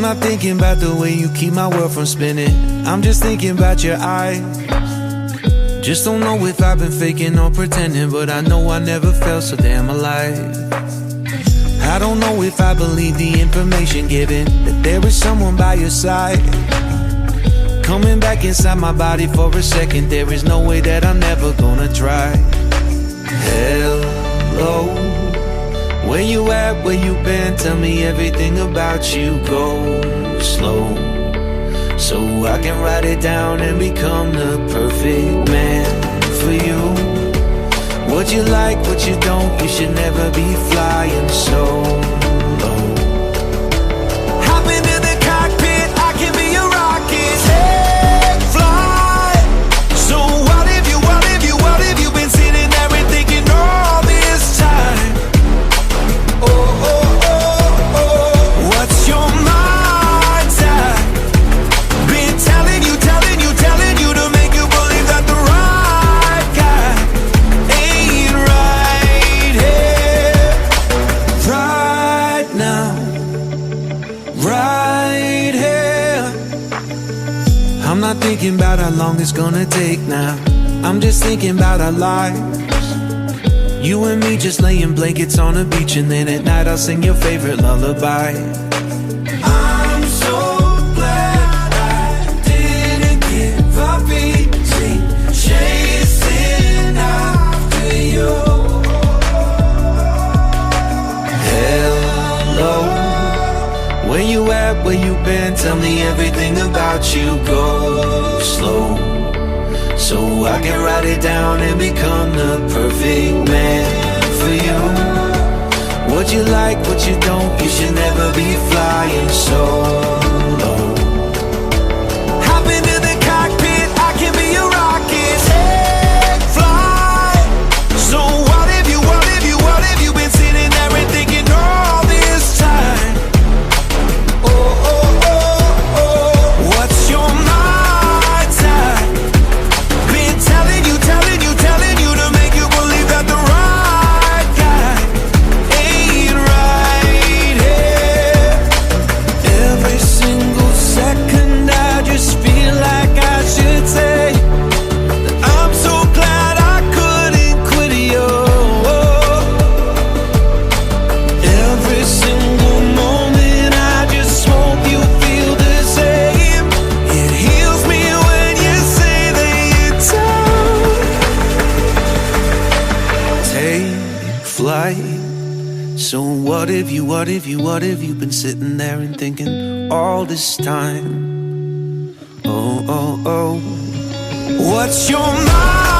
not thinking about the way you keep my world from spinning. I'm just thinking about your eyes. Just don't know if I've been faking or pretending, but I know I never felt so damn alive. I don't know if I believe the information given, that there is someone by your side. Coming back inside my body for a second, there is no way that I'm never gonna try. Hello, where you at, where you been? Tell me everything about you. Go slow, so I can write it down and become the perfect man for you. What you like, what you don't, you should never be flying solo. Hop into the cockpit, I can be a rocket. Take flight. So what if you been sitting there and thinking all this time? Oh, oh, oh, oh. What's your mind's at? Been telling you to make you believe that the right guy ain't right here, right now, right here. I'm not thinking about how long it's gonna take now. I'm just thinking about our lives. You and me just laying blankets on the beach, and then at night I'll sing your favorite lullaby. I'm so glad I didn't give up easy, chasing after you. Hello, where you at, where you been? Tell me everything about you. Go slow, so I can write it down and become the perfect man for you. What you like, what you don't, you should never be flying solo. Hop into the cockpit, I can be a rocket. Take flight. So what if you been sitting there and thinking all this time? Oh, oh, oh, oh. What's your mind's at? Been telling you to make you believe that the right guy ain't right here. Every single second I just feel like I should say that I'm so glad I couldn't quit you. Every single moment I just hope you feel the same. It heals me when you say that you're done. Take flight. So what if you been sitting there and thinking all this time? Oh, oh, oh. What's your mind?